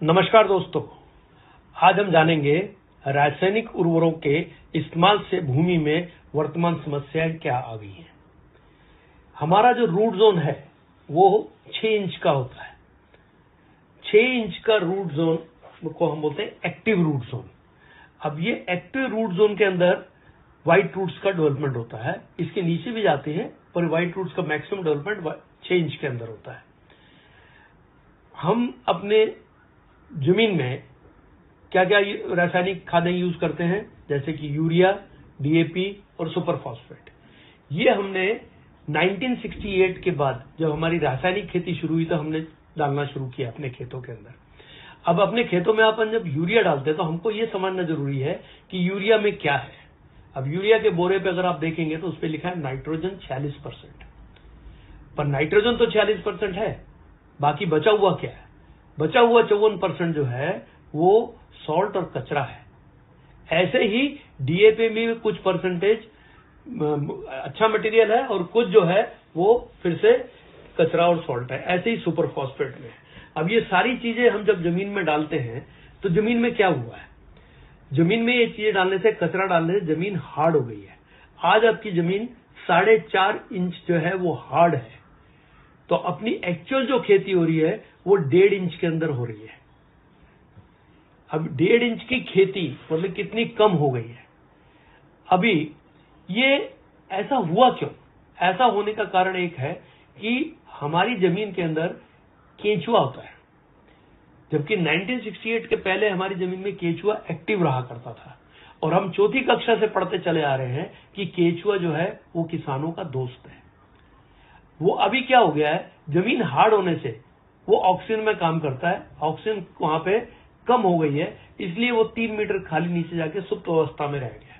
नमस्कार दोस्तों, आज हम जानेंगे रासायनिक उर्वरकों के इस्तेमाल से भूमि में वर्तमान समस्याएं क्या आ गई हैं। हमारा जो रूट जोन है वो 6 इंच का होता है। 6 इंच का रूट जोन को हम बोलते हैं एक्टिव रूट जोन। अब ये एक्टिव रूट जोन के अंदर व्हाइट रूट्स का डेवलपमेंट होता है, इसके नीचे भी जाते हैं पर व्हाइट रूट्स का मैक्सिमम डेवलपमेंट 6 इंच के अंदर होता है। हम अपने जमीन में क्या क्या रासायनिक खादें यूज करते हैं, जैसे कि यूरिया, डीएपी और सुपर फॉस्फेट। ये हमने 1968 के बाद जब हमारी रासायनिक खेती शुरू हुई तो हमने डालना शुरू किया अपने खेतों के अंदर। अब अपने खेतों में अपन जब यूरिया डालते हैं तो हमको ये समझना जरूरी है कि यूरिया में क्या है। अब यूरिया के बोरे पे अगर आप देखेंगे तो उस पर लिखा है नाइट्रोजन 46%, पर नाइट्रोजन तो 46% है, बाकी बचा हुआ क्या है? बचा हुआ 54% जो है वो सॉल्ट और कचरा है। ऐसे ही डीएपी में कुछ परसेंटेज अच्छा मटेरियल है और कुछ जो है वो फिर से कचरा और सॉल्ट है। ऐसे ही सुपर फॉस्फेट में। अब ये सारी चीजें हम जब जमीन में डालते हैं तो जमीन में क्या हुआ है? जमीन में ये चीजें डालने से, कचरा डालने से जमीन हार्ड हो गई है। आज आपकी जमीन 4.5 इंच जो है वो हार्ड है, तो अपनी एक्चुअल जो खेती हो रही है वो 1.5 इंच के अंदर हो रही है। अब 1.5 इंच की खेती मतलब कितनी कम हो गई है। अभी ये ऐसा हुआ क्यों? ऐसा होने का कारण एक है कि हमारी जमीन के अंदर केंचुआ होता है, जबकि 1968 के पहले हमारी जमीन में केंचुआ एक्टिव रहा करता था। और हम चौथी कक्षा से पढ़ते चले आ रहे हैं कि केंचुआ जो है वो किसानों का दोस्त है। वो अभी क्या हो गया है, जमीन हार्ड होने से वो ऑक्सीजन में काम करता है, ऑक्सीजन वहां पे कम हो गई है, इसलिए वो 3 मीटर खाली नीचे जाके सुप्त अवस्था में रह गया है।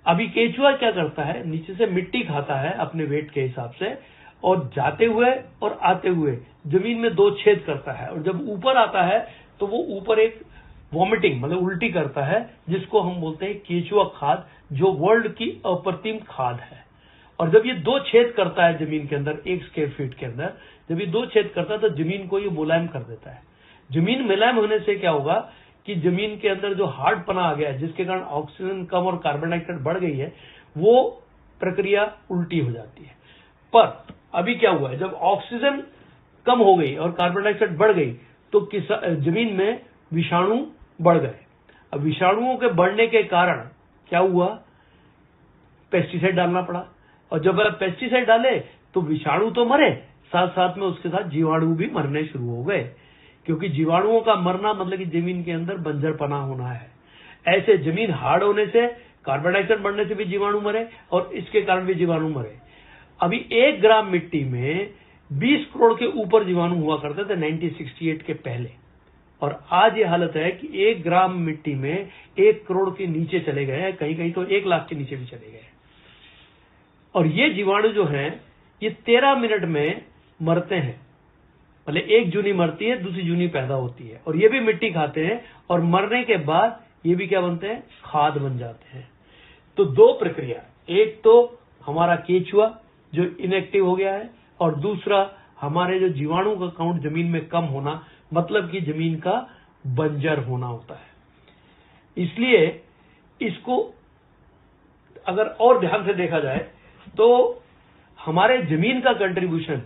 अभी केंचुआ क्या करता है, नीचे से मिट्टी खाता है अपने वेट के हिसाब से, और जाते हुए और आते हुए जमीन में 2 छेद करता है, और जब ऊपर आता है तो वो ऊपर एक वॉमिटिंग मतलब उल्टी करता है, जिसको हम बोलते हैं केंचुआ खाद, जो वर्ल्ड की अप्रतिम खाद है। और जब ये 2 छेद करता है जमीन के अंदर 1 स्क्वायर फीट के अंदर, जब ये 2 छेद करता है तो जमीन को ये मुलायम कर देता है। जमीन मुलायम होने से क्या होगा कि जमीन के अंदर जो हार्ड पना आ गया है, जिसके कारण ऑक्सीजन कम और कार्बन डाइऑक्साइड बढ़ गई है, वो प्रक्रिया उल्टी हो जाती है। पर अभी क्या हुआ है, जब ऑक्सीजन कम हो गई और कार्बन डाइऑक्साइड बढ़ गई तो जमीन में विषाणु बढ़ गए। अब विषाणुओं के बढ़ने के कारण क्या हुआ, पेस्टिसाइड डालना पड़ा, और जब आप पेस्टिसाइड डाले तो विषाणु तो मरे, साथ साथ में उसके साथ जीवाणु भी मरने शुरू हो गए, क्योंकि जीवाणुओं का मरना मतलब कि जमीन के अंदर बंजरपना होना है। ऐसे जमीन हार्ड होने से, कार्बन डाइऑक्साइड बढ़ने से भी जीवाणु मरे और इसके कारण भी जीवाणु मरे। अभी 1 ग्राम मिट्टी में 20 करोड़ के ऊपर जीवाणु हुआ करते थे 1968 के पहले, और आज ये हालत है कि 1 ग्राम मिट्टी में 1 करोड़ के नीचे चले गए हैं, कहीं कहीं तो 1 लाख के नीचे भी चले गए। और ये जीवाणु जो हैं ये 13 मिनट में मरते हैं, मतलब एक जूनी मरती है, दूसरी जूनी पैदा होती है, और ये भी मिट्टी खाते हैं, और मरने के बाद ये भी क्या बनते हैं, खाद बन जाते हैं। तो 2 प्रक्रिया, एक तो हमारा केंचुआ जो इनएक्टिव हो गया है, और दूसरा हमारे जो जीवाणु का काउंट जमीन में कम होना, मतलब कि जमीन का बंजर होना होता है। इसलिए इसको अगर और ध्यान से देखा जाए तो हमारे जमीन का कंट्रीब्यूशन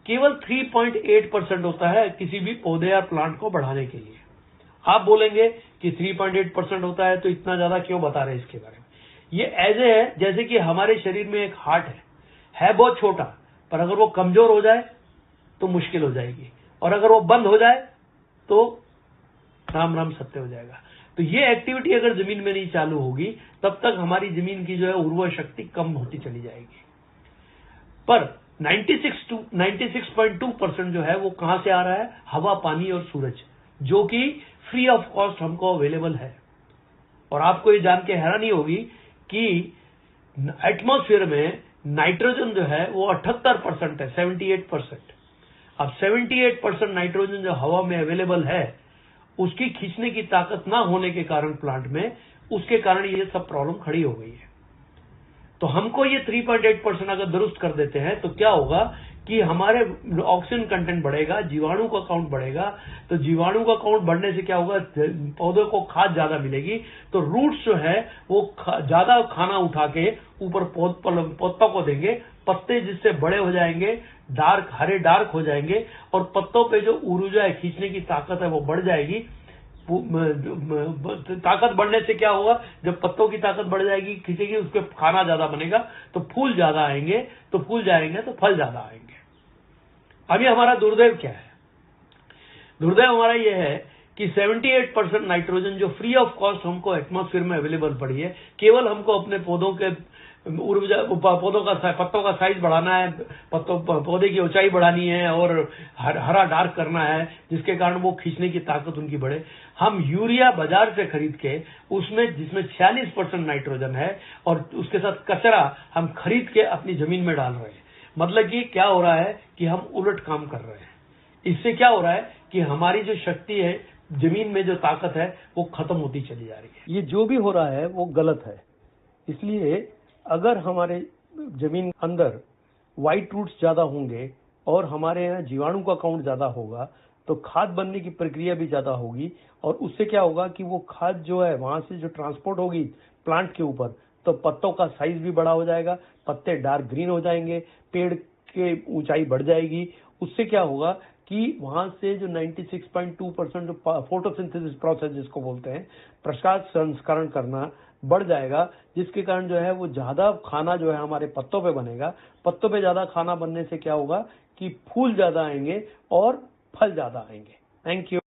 केवल 3.8% होता है किसी भी पौधे या प्लांट को बढ़ाने के लिए। आप बोलेंगे कि 3.8% होता है तो इतना ज्यादा क्यों बता रहे हैं इसके बारे में? ये ऐसे है जैसे कि हमारे शरीर में एक हार्ट है बहुत छोटा, पर अगर वो कमजोर हो जाए तो मुश्किल हो जाएगी, और अगर वो बंद हो जाए तो राम राम सत्य हो जाएगा। तो ये एक्टिविटी अगर जमीन में नहीं चालू होगी तब तक हमारी जमीन की जो है उर्वर शक्ति कम होती चली जाएगी। पर 96.2% जो है वो कहां से आ रहा है? हवा, पानी और सूरज, जो कि फ्री ऑफ कॉस्ट हमको अवेलेबल है। और आपको ये जान के हैरानी होगी कि एटमॉस्फेयर में नाइट्रोजन जो है वो 78% है, 78%। अब 78% नाइट्रोजन जो हवा में अवेलेबल है, उसकी खींचने की ताकत ना होने के कारण प्लांट में, उसके कारण ये सब प्रॉब्लम खड़ी हो गई है। तो हमको ये 3.8% अगर दुरुस्त कर देते हैं तो क्या होगा कि हमारे ऑक्सीजन कंटेंट बढ़ेगा, जीवाणु का काउंट बढ़ेगा। तो जीवाणु का काउंट बढ़ने से क्या होगा, पौधों को खाद ज्यादा मिलेगी। तो रूट्स जो है वो ज्यादा खाना उठा के ऊपर पत्तों को देंगे, पत्ते जिससे बड़े हो जाएंगे, डार्क हरे डार्क हो जाएंगे, और पत्तों पे जो ऊर्जा है, खींचने की ताकत है, वो बढ़ जाएगी। ताकत बढ़ने से क्या होगा, जब पत्तों की ताकत बढ़ जाएगी, खींचेगी, उसके खाना ज्यादा बनेगा, तो फूल ज्यादा आएंगे, तो फूल जाएंगे तो फल ज्यादा आएंगे। अभी हमारा दुर्दैव क्या है? दुर्दैव हमारा यह है कि 78% नाइट्रोजन जो फ्री ऑफ कॉस्ट हमको एटमॉस्फेयर में अवेलेबल पड़ी है, केवल हमको अपने पौधों के पत्तों का साइज बढ़ाना है, पौधे की ऊंचाई बढ़ानी है और हरा डार्क करना है, जिसके कारण वो खींचने की ताकत उनकी बढ़े। हम यूरिया बाजार से खरीद के जिसमें 46% नाइट्रोजन है, और उसके साथ कचरा हम खरीद के अपनी जमीन में डाल रहे हैं। मतलब कि क्या हो रहा है कि हम उलट काम कर रहे हैं। इससे क्या हो रहा है कि हमारी जो शक्ति है, जमीन में जो ताकत है, वो खत्म होती चली जा रही है। ये जो भी हो रहा है वो गलत है। इसलिए अगर हमारे जमीन अंदर व्हाइट रूट्स ज्यादा होंगे और हमारे यहाँ जीवाणु का काउंट ज्यादा होगा, तो खाद बनने की प्रक्रिया भी ज्यादा होगी, और उससे क्या होगा कि वो खाद जो है वहां से जो ट्रांसपोर्ट होगी प्लांट के ऊपर, तो पत्तों का साइज भी बड़ा हो जाएगा, पत्ते डार्क ग्रीन हो जाएंगे, पेड़ के ऊंचाई बढ़ जाएगी। उससे क्या होगा कि वहां से जो 96.2% फोटोसिंथेसिस प्रोसेस जिसको बोलते हैं, प्रकाश संस्करण करना बढ़ जाएगा, जिसके कारण जो है वो ज्यादा खाना जो है हमारे पत्तों पे बनेगा। पत्तों पे ज्यादा खाना बनने से क्या होगा कि फूल ज्यादा आएंगे और फल ज्यादा आएंगे। Thank you.